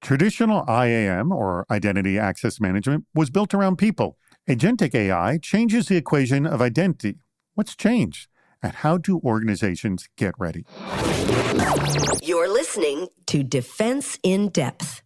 Traditional IAM, or Identity Access Management, was built around people. Agentic AI changes the equation of identity. What's changed? And how do organizations get ready? You're listening to Defense in Depth.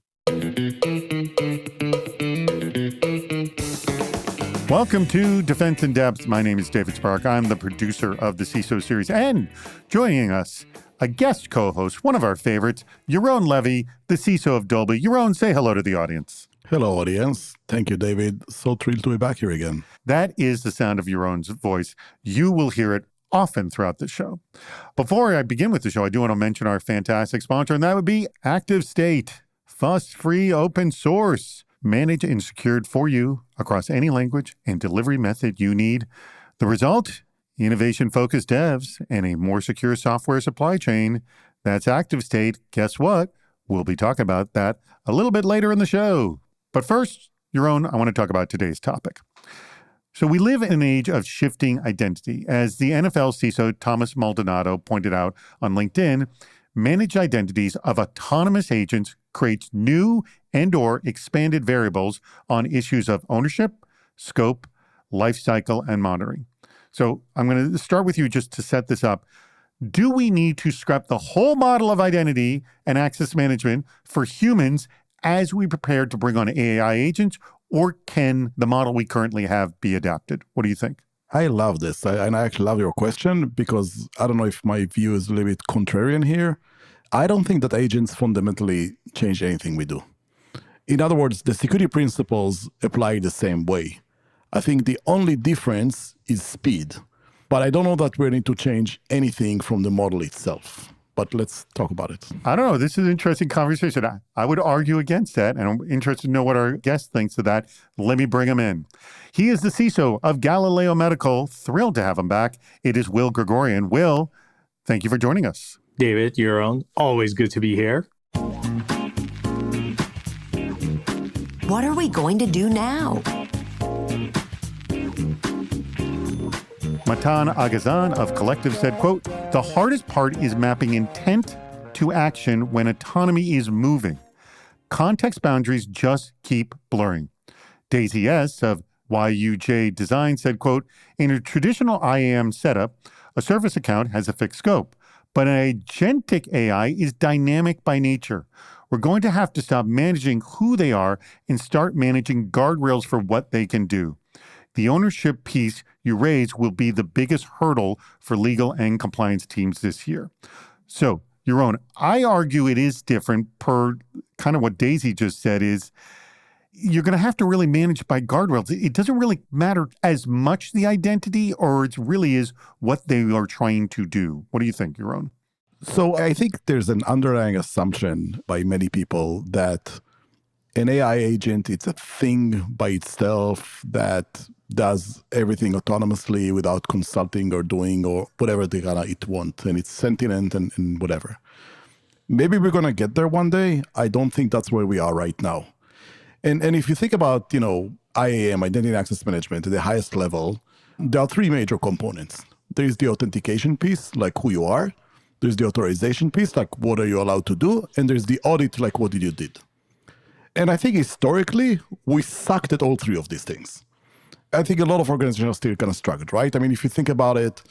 Welcome to Defense in Depth. My name is David Spark. I'm the producer of the CISO series. And joining us, a guest co-host, one of our favorites, Yaron Levy, the CISO of Dolby. Yaron, say hello to the audience. Hello, audience. Thank you, David. So thrilled to be back here again. That is the sound of Yaron's voice. You will hear it often throughout the show. Before I begin with the show, I do want to mention our fantastic sponsor, and that would be ActiveState. Fuss-free open source. Managed and secured for you across any language and delivery method you need. The result? Innovation-focused devs and a more secure software supply chain. That's ActiveState. Guess what? We'll be talking about that a little bit later in the show. But first, Yaron, I want to talk about today's topic. So we live in an age of shifting identity. As the NFL CISO Thomas Maldonado pointed out on LinkedIn, managed identities of autonomous agents creates new and or expanded variables on issues of ownership, scope, lifecycle, and monitoring. So I'm going to start with you just to set this up. Do we need to scrap the whole model of identity and access management for humans as we prepare to bring on AI agents, or can the model we currently have be adapted? What do you think? I love this, and I actually love your question because I don't know if my view is a little bit contrarian here. I don't think that agents fundamentally change anything we do. In other words, the security principles apply the same way. I think the only difference is speed. But I don't know that we need to change anything from the model itself. But let's talk about it. I don't know. This is an interesting conversation. I would argue against that, and I'm interested to know what our guest thinks of that. Let me bring him in. He is the CISO of Galileo Medical. Thrilled to have him back. It is Will Gregorian. Will, thank you for joining us. David, Yaron, always good to be here. What are we going to do now? Matan Agazan of Collective said, quote, "The hardest part is mapping intent to action when autonomy is moving. Context boundaries just keep blurring." Daisy S. of YUJ Design said, quote, "In a traditional IAM setup, a service account has a fixed scope, but an agentic AI is dynamic by nature. We're going to have to stop managing who they are and start managing guardrails for what they can do. The ownership piece you raise will be the biggest hurdle for legal and compliance teams this year." So, Yaron, I argue it is different per kind of what Daisy just said is you're going to have to really manage by guardrails. It doesn't really matter as much the identity, or it really is what they are trying to do. What do you think, Yaron? So I think there's an underlying assumption by many people that an AI agent, it's a thing by itself that does everything autonomously without consulting or doing or whatever it wants, and it's sentient and whatever. Maybe we're going to get there one day. I don't think that's where we are right now. And if you think about, IAM, Identity and Access Management, at the highest level, there are three major components. There is the authentication piece, like who you are. There's the authorization piece, like what are you allowed to do? And there's the audit, like what did you did? And I think historically, we sucked at all three of these things. I think a lot of organizations are still kind of struggling, right? I mean, if you think about it,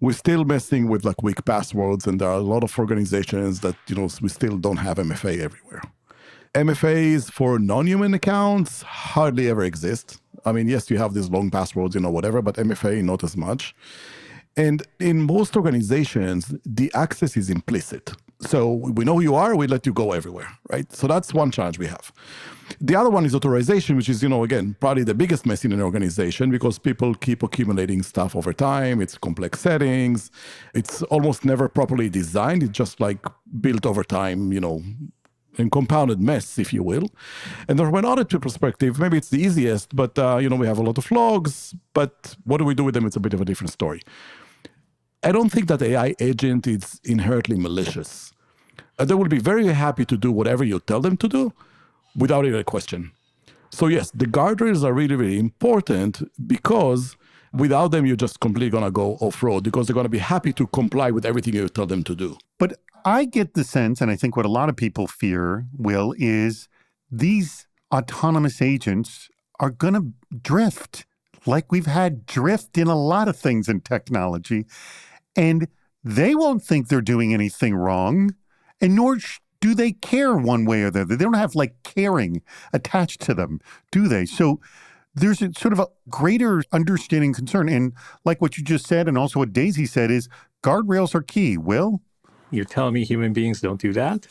we're still messing with like weak passwords, and there are a lot of organizations that, we still don't have MFA everywhere. MFAs for non-human accounts hardly ever exist. I mean, yes, you have these long passwords, whatever, but MFA, not as much. And in most organizations, the access is implicit. So we know who you are, we let you go everywhere, right? So that's one challenge we have. The other one is authorization, which is, again, probably the biggest mess in an organization because people keep accumulating stuff over time. It's complex settings. It's almost never properly designed. It's just like built over time, and compounded mess, if you will. And from an audit perspective, maybe it's the easiest, but, we have a lot of logs, but what do we do with them? It's a bit of a different story. I don't think that AI agent is inherently malicious. They will be very happy to do whatever you tell them to do without even a question. So yes, the guardrails are really, really important because Without them, you're just completely going to go off-road because they're going to be happy to comply with everything you tell them to do. But I get the sense, and I think what a lot of people fear, Will, is these autonomous agents are going to drift like we've had drift in a lot of things in technology. And they won't think they're doing anything wrong, and nor do they care one way or the other. They don't have like caring attached to them, do they? So there's a sort of a greater understanding concern. And like what you just said, and also what Daisy said, is guardrails are key. Will? You're telling me human beings don't do that?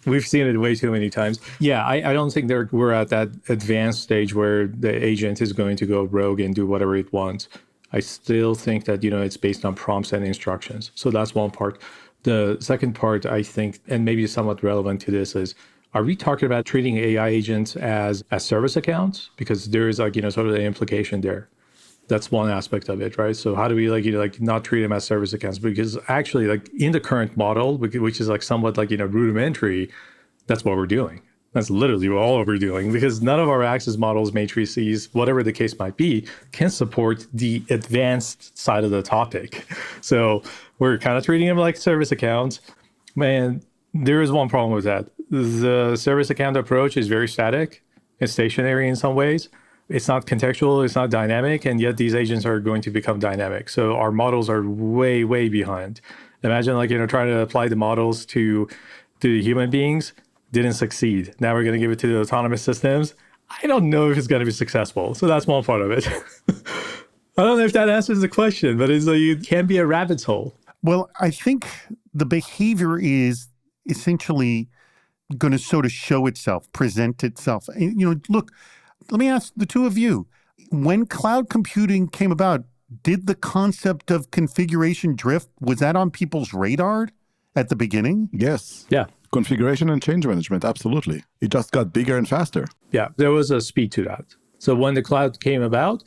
We've seen it way too many times. Yeah, I don't think we're at that advanced stage where the agent is going to go rogue and do whatever it wants. I still think that, it's based on prompts and instructions. So that's one part. The second part, I think, and maybe somewhat relevant to this, is, are we talking about treating AI agents as service accounts? Because there is sort of the implication there. That's one aspect of it, right? So how do we not treat them as service accounts? Because actually, in the current model, which is somewhat rudimentary, that's what we're doing. That's literally all we're doing, because none of our access models, matrices, whatever the case might be, can support the advanced side of the topic. So we're kind of treating them like service accounts. Man, there is one problem with that. The service account approach is very static and stationary in some ways. It's not contextual, it's not dynamic, and yet these agents are going to become dynamic. So our models are way, way behind. Imagine trying to apply the models to human beings, didn't succeed. Now we're going to give it to the autonomous systems. I don't know if it's going to be successful. So that's one part of it. I don't know if that answers the question, but it can be a rabbit's hole. Well, I think the behavior is essentially going to sort of show itself, present itself. Look, let me ask the two of you. When cloud computing came about, did the concept of configuration drift, was that on people's radar at the beginning? Yes. Yeah. Configuration and change management, absolutely. It just got bigger and faster. Yeah, there was a speed to that. So when the cloud came about,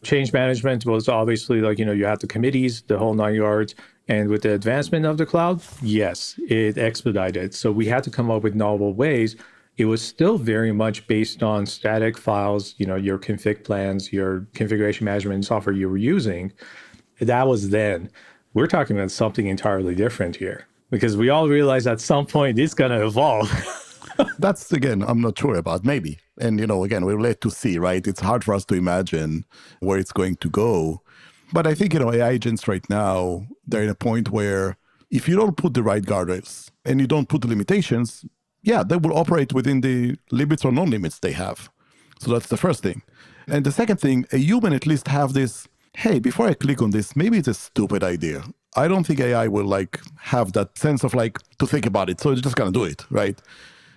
change management was obviously you had the committees, the whole 9 yards. And with the advancement of the cloud, yes, it expedited. So we had to come up with novel ways. It was still very much based on static files, your config plans, your configuration management software you were using. That was then. We're talking about something entirely different here, because we all realize at some point it's going to evolve. That's, again, I'm not sure about, maybe. And, again, we're late to see, right? It's hard for us to imagine where it's going to go. But I think, AI agents right now, they're in a point where if you don't put the right guardrails and you don't put the limitations, yeah, they will operate within the limits or non-limits they have. So that's the first thing. And the second thing, a human at least have this, hey, before I click on this, maybe it's a stupid idea. I don't think AI will have that sense of to think about it. So it's just going to do it, right?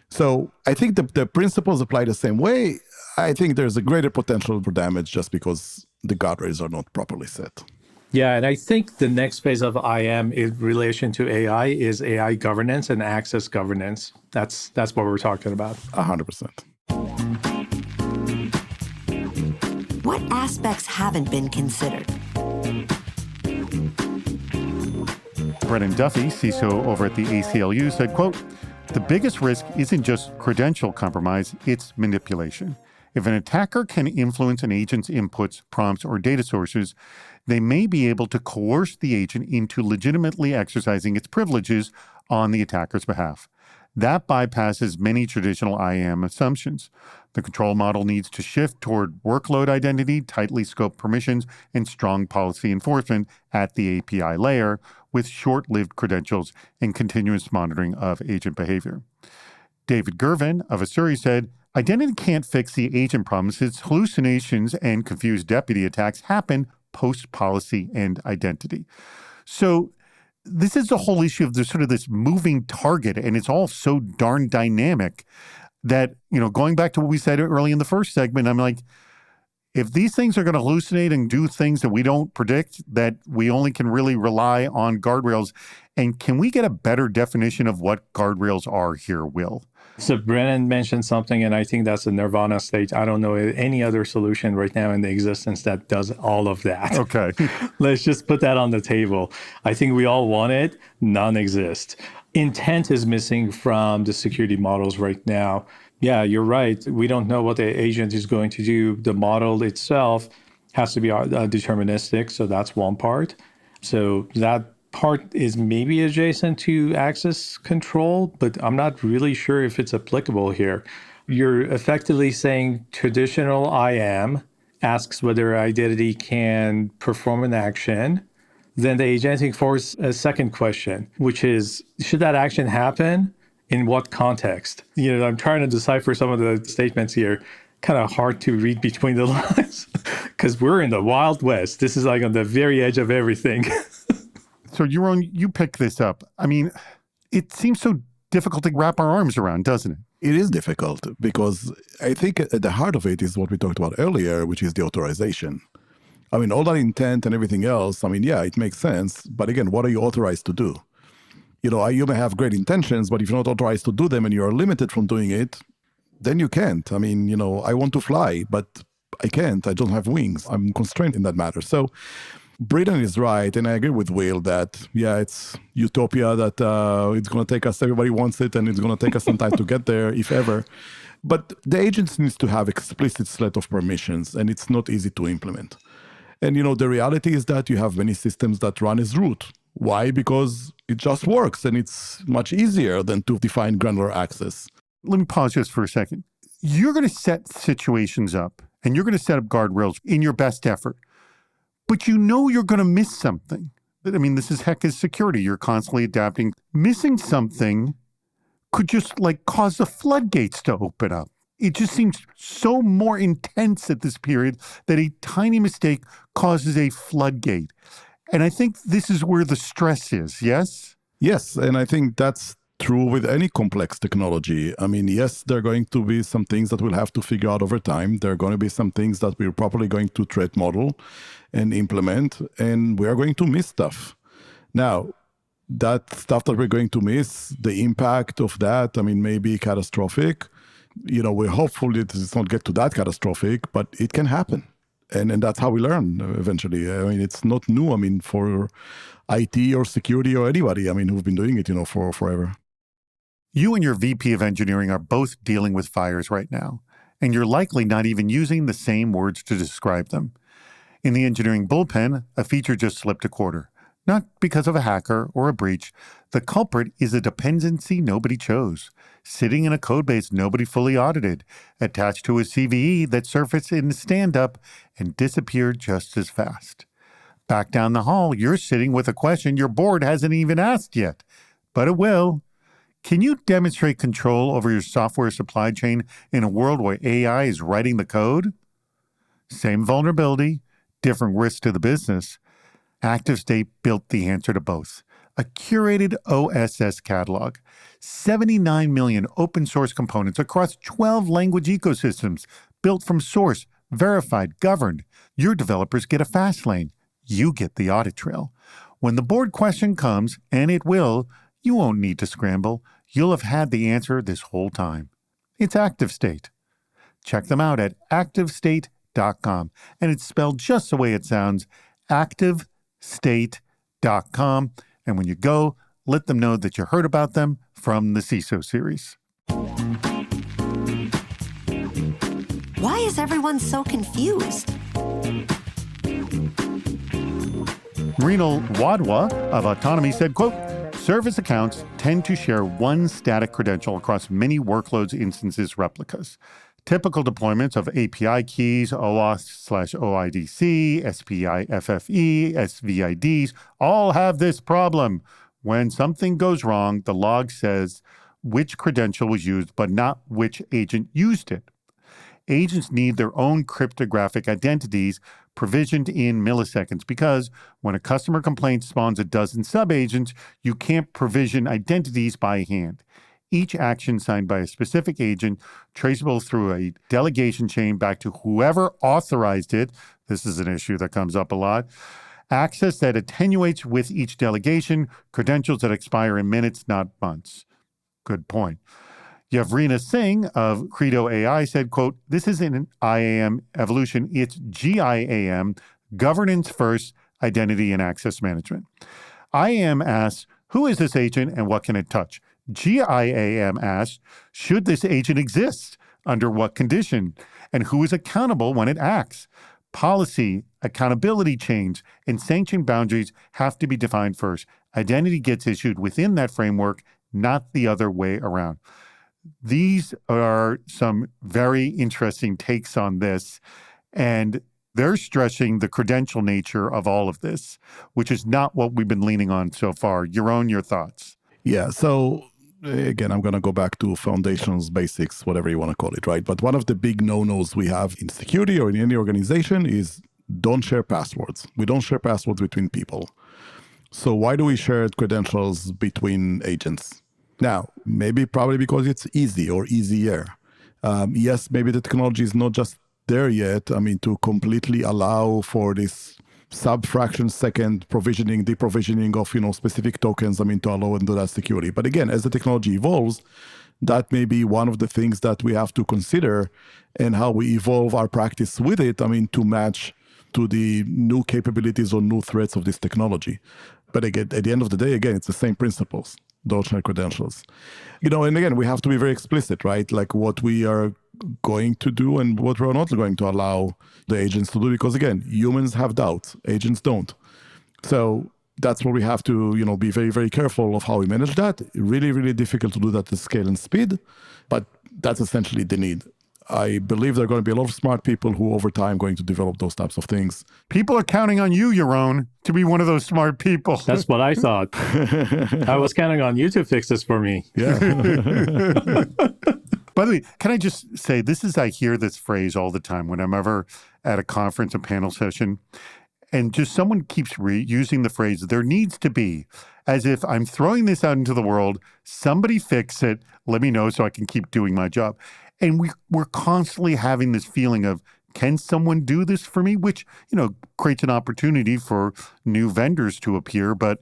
So I think the principles apply the same way. I think there's a greater potential for damage just because the guardrails are not properly set. Yeah, and I think the next phase of IAM in relation to AI is AI governance and access governance. That's what we're talking about. 100%. What aspects haven't been considered? Brennan Duffy, CISO over at the ACLU, said, quote, "The biggest risk isn't just credential compromise, it's manipulation. If an attacker can influence an agent's inputs, prompts, or data sources, they may be able to coerce the agent into legitimately exercising its privileges on the attacker's behalf. That bypasses many traditional IAM assumptions. The control model needs to shift toward workload identity, tightly scoped permissions, and strong policy enforcement at the API layer with short-lived credentials and continuous monitoring of agent behavior." David Gervin of Asuri said, "Identity can't fix the agent problems. Its hallucinations and confused deputy attacks happen post-policy and identity." So this is the whole issue of this moving target, and it's all so darn dynamic that, going back to what we said early in the first segment, I'm like, if these things are going to hallucinate and do things that we don't predict, that we only can really rely on guardrails. And can we get a better definition of what guardrails are here, Will? So Brennan mentioned something, and I think that's a nirvana state. I don't know any other solution right now in the existence that does all of that. Okay. Let's just put that on the table. I think we all want it. None exist. intent is missing from the security models right now. Yeah, you're right. We don't know what the agent is going to do. The model itself has to be deterministic. So that's one part. So that part is maybe adjacent to access control, but I'm not really sure if it's applicable here. You're effectively saying traditional IAM asks whether identity can perform an action. Then the agentic force a second question, which is, should that action happen? In what context? I'm trying to decipher some of the statements here. Kind of hard to read between the lines because we're in the Wild West. This is like on the very edge of everything. So, Yaron, you pick this up. I mean, it seems so difficult to wrap our arms around, doesn't it? It is difficult because I think at the heart of it is what we talked about earlier, which is the authorization. I mean, all that intent and everything else, I mean, yeah, it makes sense. But again, what are you authorized to do? You may have great intentions, but if you're not authorized to do them and you're limited from doing it, then you can't. I mean, I want to fly, but I can't. I don't have wings. I'm constrained in that matter. So Britain is right, and I agree with Will that, yeah, it's utopia that it's going to take us, everybody wants it, and it's going to take us some time to get there, if ever. But the agents needs to have explicit set of permissions, and it's not easy to implement. And, the reality is that you have many systems that run as root. Why? Because it just works, and it's much easier than to define granular access. Let me pause just for a second. You're going to set situations up, and you're going to set up guardrails in your best effort. But you're going to miss something. I mean, this is heck is security. You're constantly adapting. Missing something could just cause the floodgates to open up. It just seems so more intense at this period that a tiny mistake causes a floodgate. And I think this is where the stress is, yes? Yes, and I think that's true with any complex technology. I mean, yes, there are going to be some things that we'll have to figure out over time. There are going to be some things that we're probably going to threat model and implement, and we are going to miss stuff. Now, that stuff that we're going to miss, the impact of that, I mean, may be catastrophic. We're hopeful it does not get to that catastrophic, but it can happen. And that's how we learn eventually. I mean, it's not new, for IT or security or anybody, who've been doing it, for forever. You and your VP of engineering are both dealing with fires right now, and you're likely not even using the same words to describe them. In the engineering bullpen, a feature just slipped a quarter. Not because of a hacker or a breach. The culprit is a dependency nobody chose, sitting in a codebase nobody fully audited, attached to a CVE that surfaced in stand-up and disappeared just as fast. Back down the hall, you're sitting with a question your board hasn't even asked yet, but it will. Can you demonstrate control over your software supply chain in a world where AI is writing the code? Same vulnerability, different risk to the business. ActiveState built the answer to both. A curated OSS catalog, 79 million open source components across 12 language ecosystems, built from source, verified, governed. Your developers get a fast lane. You get the audit trail. When the board question comes, and it will, you won't need to scramble. You'll have had the answer this whole time. It's ActiveState. Check them out at activestate.com. And it's spelled just the way it sounds, activestate.com. And when you go, let them know that you heard about them from the CISO series. Why is everyone so confused? Mrinal Wadhwa of Autonomy said, quote, service accounts tend to share one static credential across many workloads, instances, replicas. Typical deployments of API keys, OAuth/OIDC, SPIFFE, SVIDs all have this problem. When something goes wrong, the log says which credential was used, but not which agent used it. Agents need their own cryptographic identities provisioned in milliseconds because when a customer complaint spawns a dozen sub-agents, you can't provision identities by hand. Each action signed by a specific agent, traceable through a delegation chain back to whoever authorized it. This is an issue that comes up a lot. Access that attenuates with each delegation, credentials that expire in minutes, not months. Good point. Yavrina Singh of Credo AI said, quote, this isn't an IAM evolution, it's GIAM, governance first, identity and access management. IAM asks, Who is this agent and what can it touch? GIAM asks, should this agent exist? Under what condition? And who is accountable when it acts? Policy, accountability chains, and sanction boundaries have to be defined first. Identity gets issued within that framework, not the other way around. These are some very interesting takes on this, and they're stressing the credential nature of all of this, which is not what we've been leaning on so far. Your thoughts. Yeah. So again, I'm going to go back to foundations, basics, whatever you want to call it, right? But one of the big no-nos we have in security or in any organization is don't share passwords. We don't share passwords between people. So why do we share credentials between agents? Now, probably because it's easy or easier. Yes, maybe the technology is not just there yet. To completely allow for this sub-fraction second provisioning, deprovisioning of specific tokens, to allow and do that security. But again, as the technology evolves, that may be one of the things that we have to consider and how we evolve our practice with it, to match to the new capabilities or new threats of this technology. But again, at the end of the day, again, it's the same principles. Don't share credentials. And again, we have to be very explicit, right? Like what we are going to do and what we're not going to allow the agents to do, because again, humans have doubts, agents don't. So that's where we have to, be very, very careful of how we manage that. Really, really difficult to do that at scale and speed, but that's essentially the need. I believe there are going to be a lot of smart people who over time going to develop those types of things. People are counting on you, Yaron, to be one of those smart people. That's what I thought. I was counting on you to fix this for me. Yeah. By the way, can I just say, I hear this phrase all the time when I'm ever at a conference, a panel session, and just someone keeps using the phrase, there needs to be, as if I'm throwing this out into the world, somebody fix it, let me know so I can keep doing my job. And we're constantly having this feeling of, can someone do this for me? Which, creates an opportunity for new vendors to appear, but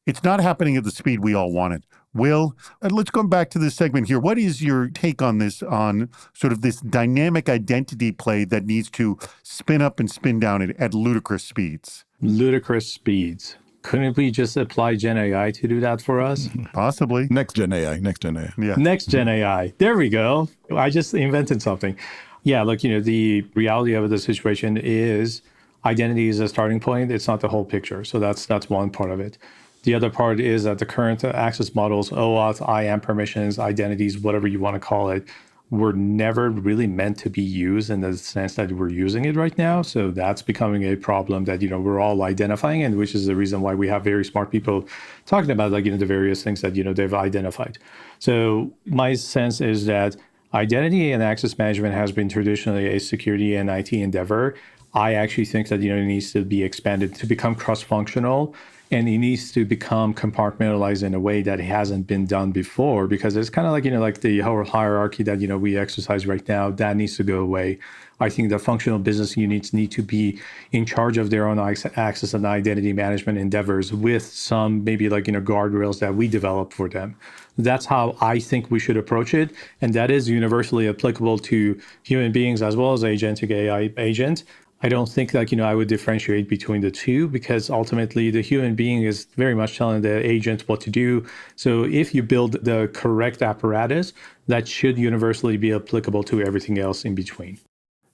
it's not happening at the speed we all want it. Will, let's go back to this segment here. What is your take on this, on sort of this dynamic identity play that needs to spin up and spin down at ludicrous speeds? Ludicrous speeds. Couldn't we just apply Gen AI to do that for us? Possibly. Next Gen AI. Yeah. Next Gen AI. There we go. I just invented something. Yeah, look, the reality of the situation is identity is a starting point. It's not the whole picture. So that's one part of it. The other part is that the current access models, OAuth, IAM permissions, identities, whatever you want to call it, were never really meant to be used in the sense that we're using it right now. So that's becoming a problem that, we're all identifying, and which is the reason why we have very smart people talking about the various things that, they've identified. So my sense is that identity and access management has been traditionally a security and IT endeavor. I actually think that, it needs to be expanded to become cross-functional, and it needs to become compartmentalized in a way that hasn't been done before, because it's kind of like the whole hierarchy that, we exercise right now, that needs to go away. I think the functional business units need to be in charge of their own access and identity management endeavors with some maybe guardrails that we develop for them. That's how I think we should approach it. And that is universally applicable to human beings as well as agentic AI agent. I don't think that, I would differentiate between the two, because ultimately the human being is very much telling the agent what to do. So if you build the correct apparatus, that should universally be applicable to everything else in between.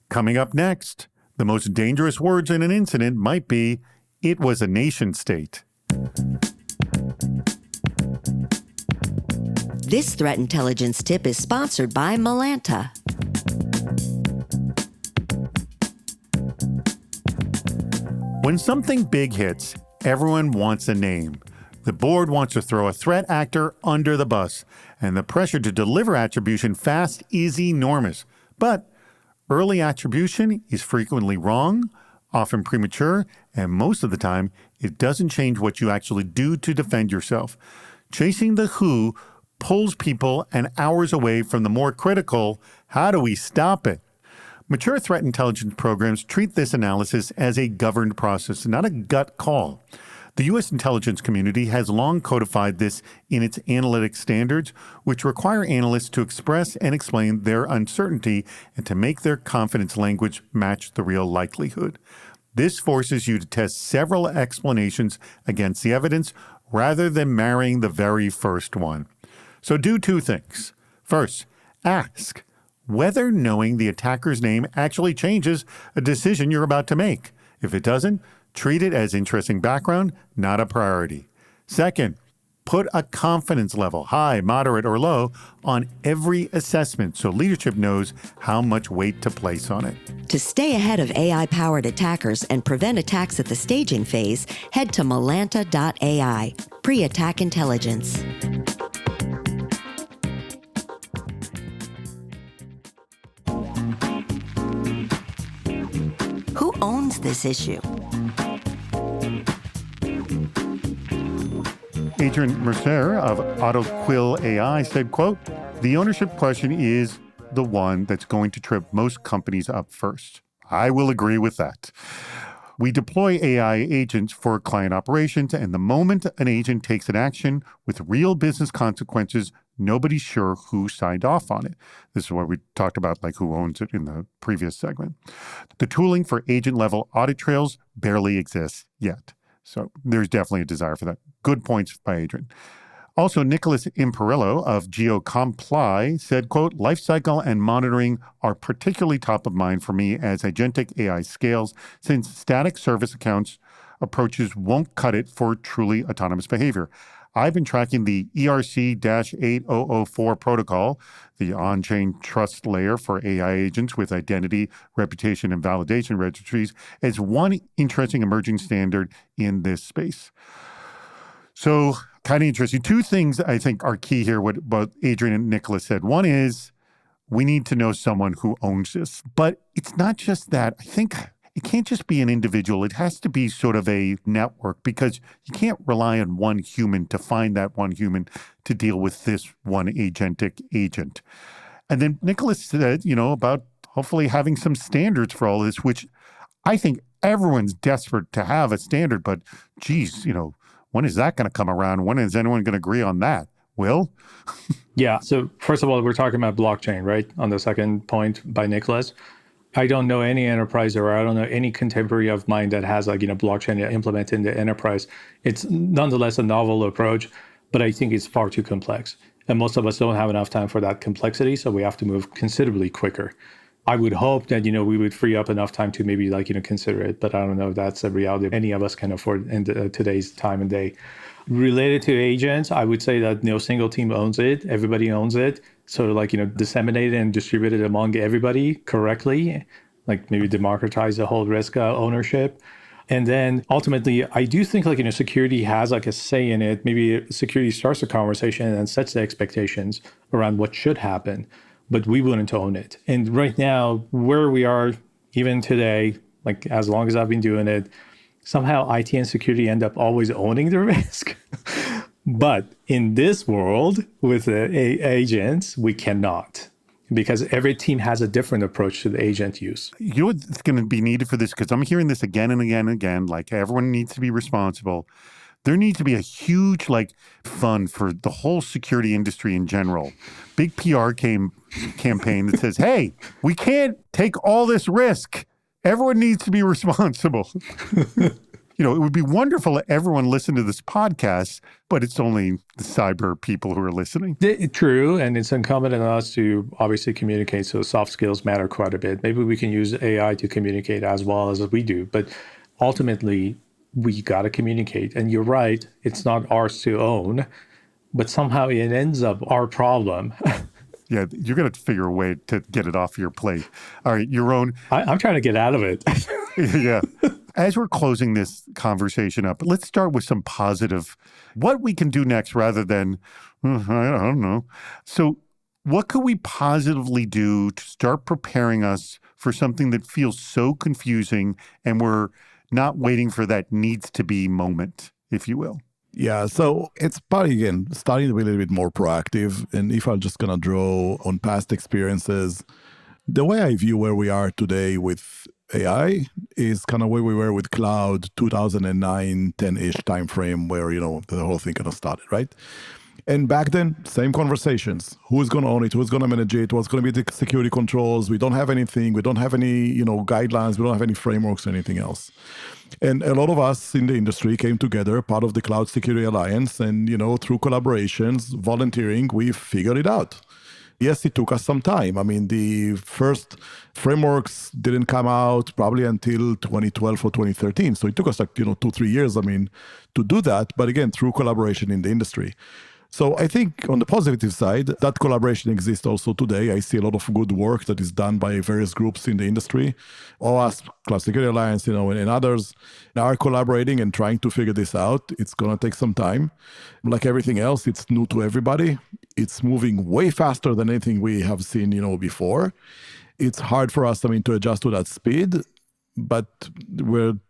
Coming up next, the most dangerous words in an incident might be, it was a nation state. This threat intelligence tip is sponsored by Malanta. When something big hits, everyone wants a name. The board wants to throw a threat actor under the bus, and the pressure to deliver attribution fast is enormous. But early attribution is frequently wrong, often premature, and most of the time, it doesn't change what you actually do to defend yourself. Chasing the who pulls people and hours away from the more critical, how do we stop it? Mature threat intelligence programs treat this analysis as a governed process, not a gut call. The U.S. intelligence community has long codified this in its analytic standards, which require analysts to express and explain their uncertainty and to make their confidence language match the real likelihood. This forces you to test several explanations against the evidence rather than marrying the very first one. So do two things. First, ask whether knowing the attacker's name actually changes a decision you're about to make. If it doesn't, treat it as interesting background, not a priority. Second, put a confidence level, high, moderate, or low, on every assessment so leadership knows how much weight to place on it. To stay ahead of AI-powered attackers and prevent attacks at the staging phase, head to Malanta.ai, pre-attack intelligence. Who owns this issue? Adrian Mercer of AutoQuill AI said, quote, "The ownership question is the one that's going to trip most companies up first." I will agree with that. We deploy AI agents for client operations, and the moment an agent takes an action with real business consequences, nobody's sure who signed off on it. This is what we talked about, like who owns it in the previous segment. The tooling for agent-level audit trails barely exists yet. So there's definitely a desire for that. Good points by Adrian. Also, Nicholas Imperillo of GeoComply said, quote, "Lifecycle and monitoring are particularly top of mind for me as agentic AI scales, since static service accounts approaches won't cut it for truly autonomous behavior. I've been tracking the ERC-8004 protocol, the on-chain trust layer for AI agents with identity, reputation, and validation registries, as one interesting emerging standard in this space." So kind of interesting. Two things I think are key here, what both Adrian and Nicholas said. One is we need to know someone who owns this, but it's not just that. I think it can't just be an individual. It has to be sort of a network, because you can't rely on one human to find that one human to deal with this one agentic agent. And then Nicholas said, about hopefully having some standards for all this, which I think everyone's desperate to have a standard, but geez, when is that going to come around? When is anyone going to agree on that? Will? Yeah. So first of all, we're talking about blockchain, right? On the second point by Nicholas. I don't know any enterprise, or I don't know any contemporary of mine that has blockchain implemented in the enterprise. It's nonetheless a novel approach, but I think it's far too complex. And most of us don't have enough time for that complexity. So we have to move considerably quicker. I would hope that, we would free up enough time to maybe consider it, but I don't know if that's a reality any of us can afford in today's time and day. Related to agents, I would say that no single team owns it. Everybody owns it. So disseminate it and distribute it among everybody correctly, maybe democratize the whole risk ownership. And then ultimately, I do think security has a say in it. Maybe security starts the conversation and sets the expectations around what should happen, but we wouldn't own it. And right now, where we are, even today, as long as I've been doing it, somehow IT and security end up always owning the risk. But in this world with the agents, we cannot, because every team has a different approach to the agent use. You know what's going to be needed for this? Because I'm hearing this again and again and again, everyone needs to be responsible. There needs to be a huge fund for the whole security industry in general. Big PR campaign that says, hey, we can't take all this risk. Everyone needs to be responsible. It would be wonderful if everyone listened to this podcast, but it's only the cyber people who are listening. True, and it's incumbent on us to obviously communicate, so soft skills matter quite a bit. Maybe we can use AI to communicate as well as we do, but ultimately, we got to communicate. And you're right, it's not ours to own, but somehow it ends up our problem. Yeah, you're going to figure a way to get it off your plate. All right, Yaron. I'm trying to get out of it. Yeah. As we're closing this conversation up, let's start with some positive, what we can do next rather than, I don't know. So what could we positively do to start preparing us for something that feels so confusing and we're not waiting for that needs to be moment, if you will? Yeah, so it's probably, again, starting to be a little bit more proactive. And if I'm just going to draw on past experiences, the way I view where we are today with AI is kind of where we were with cloud 2009, 10-ish timeframe where, the whole thing kind of started, right? And back then, same conversations. Who's going to own it? Who's going to manage it? What's going to be the security controls? We don't have anything. We don't have any, guidelines. We don't have any frameworks or anything else. And a lot of us in the industry came together, part of the Cloud Security Alliance, and, through collaborations, volunteering, we figured it out. Yes, it took us some time. I mean, the first frameworks didn't come out probably until 2012 or 2013. So it took us 2-3 years, to do that. But again, through collaboration in the industry. So I think on the positive side, that collaboration exists also today. I see a lot of good work that is done by various groups in the industry. OWASP, Cloud Security Alliance, and others are collaborating and trying to figure this out. It's going to take some time. Like everything else, it's new to everybody. It's moving way faster than anything we have seen, before. It's hard for us, to adjust to that speed. But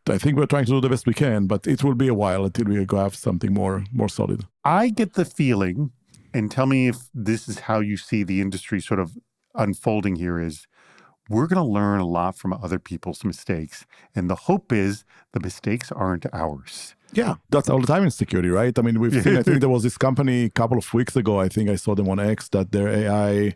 I think we're trying to do the best we can, but it will be a while until we go have something more solid. I get the feeling, and tell me if this is how you see the industry sort of unfolding here, is we're going to learn a lot from other people's mistakes. And the hope is the mistakes aren't ours. Yeah, that's all the time in security, right? We've seen, I think there was this company a couple of weeks ago, I think I saw them on X, that their AI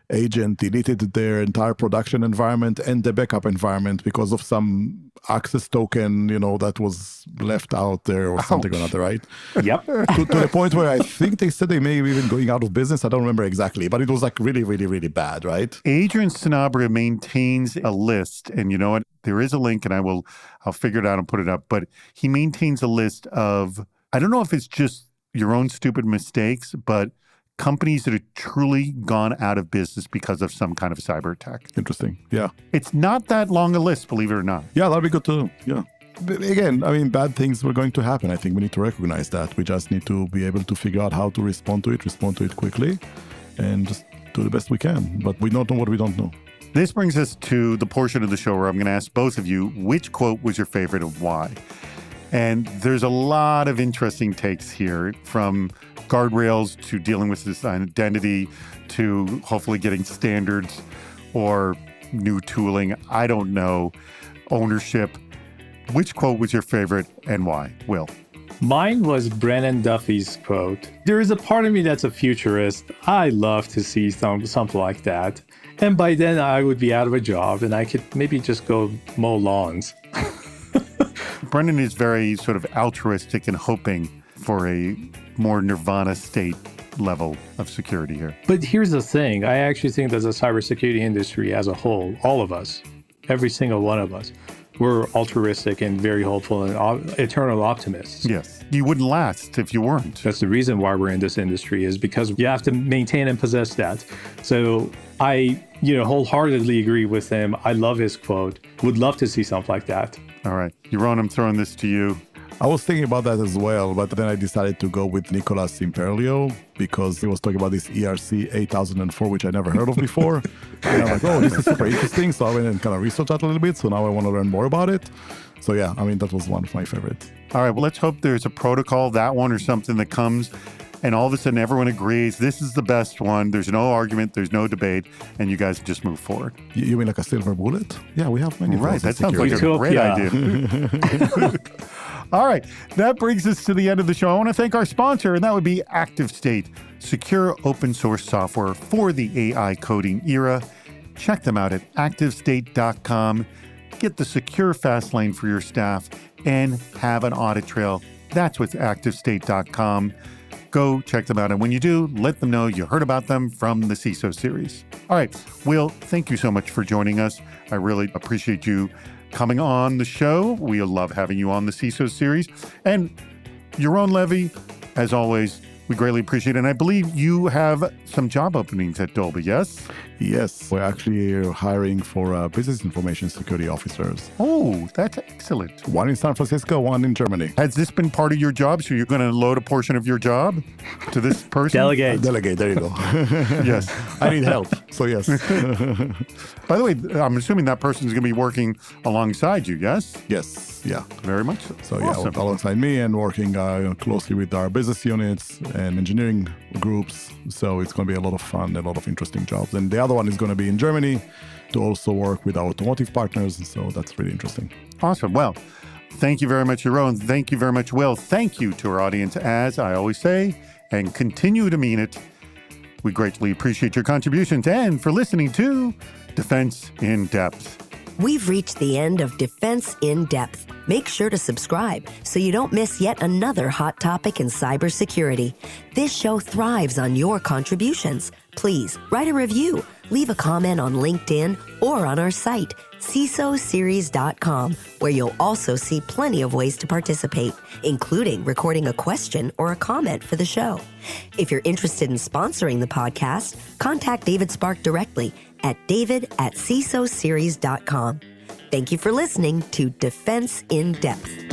agent deleted their entire production environment and the backup environment because of some access token, that was left out there or something or another, right? Yep. to the point where I think they said they may be even going out of business. I don't remember exactly, but it was really, really, really bad, right? Adrian Sanabria maintains a list, and you know what? There is a link, and I'll figure it out and put it up, but he maintains a list of, I don't know if it's just your own stupid mistakes, but companies that have truly gone out of business because of some kind of cyber attack. Interesting. Yeah. It's not that long a list, believe it or not. Yeah, that'd be good too. Yeah. But again, bad things were going to happen. I think we need to recognize that. We just need to be able to figure out how to respond to it quickly, and just do the best we can. But we don't know what we don't know. This brings us to the portion of the show where I'm going to ask both of you, which quote was your favorite and why? And there's a lot of interesting takes here, from guardrails to dealing with this identity to hopefully getting standards or new tooling. I don't know. Ownership. Which quote was your favorite and why? Will? Mine was Brennan Duffy's quote. There is a part of me that's a futurist. I love to see something like that. And by then I would be out of a job and I could maybe just go mow lawns. Brennan is very sort of altruistic and hoping for a more nirvana state level of security here. But here's the thing. I actually think that the cybersecurity industry as a whole, all of us, every single one of us, we're altruistic and very hopeful and eternal optimists. Yes. You wouldn't last if you weren't. That's the reason why we're in this industry, is because you have to maintain and possess that. So I, wholeheartedly agree with him. I love his quote. Would love to see something like that. All right. Yaron, I'm throwing this to you. I was thinking about that as well, but then I decided to go with Nicolas Imperlio because he was talking about this ERC 8004, which I never heard of before. And I'm like, oh, this is super interesting. So I went and kind of researched that a little bit. So now I want to learn more about it. So yeah, that was one of my favorites. All right, well, let's hope there's a protocol, that one or something that comes, and all of a sudden everyone agrees this is the best one. There's no argument, there's no debate, and you guys just move forward. You mean like a silver bullet? Yeah, we have many. Right, that sounds like a great idea. All right, that brings us to the end of the show. I want to thank our sponsor, and that would be ActiveState, secure open source software for the AI coding era. Check them out at activestate.com. Get the secure fast lane for your staff and have an audit trail. That's with activestate.com. Go check them out. And when you do, let them know you heard about them from the CISO series. All right, Will, thank you so much for joining us. I really appreciate you coming on the show. We love having you on the CISO series. And Yaron Levy, as always, we greatly appreciate it. And I believe you have some job openings at Dolby, yes? Yes, we're actually hiring for business information security officers. Oh, that's excellent. One in San Francisco, one in Germany. Has this been part of your job? So you're going to load a portion of your job to this person? Delegate. Delegate, there you go. Yes. I need help, so yes. By the way, I'm assuming that person is going to be working alongside you, yes? Yes, yeah. Very much so. So Awesome. yeah, alongside me and working closely with our business units and engineering groups. So it's going to be a lot of fun, a lot of interesting jobs. And the other one is going to be in Germany to also work with our automotive partners. So that's really interesting. Awesome. Well, thank you very much, Yaron. Thank you very much, Will. Thank you to our audience. As I always say, and continue to mean it. We greatly appreciate your contributions and for listening to Defense in Depth. We've reached the end of Defense in Depth. Make sure to subscribe so you don't miss yet another hot topic in cybersecurity. This show thrives on your contributions. Please write a review, leave a comment on LinkedIn or on our site, CISOseries.com, where you'll also see plenty of ways to participate, including recording a question or a comment for the show. If you're interested in sponsoring the podcast, contact David Spark directly at david@cisoseries.com. Thank you for listening to Defense in Depth.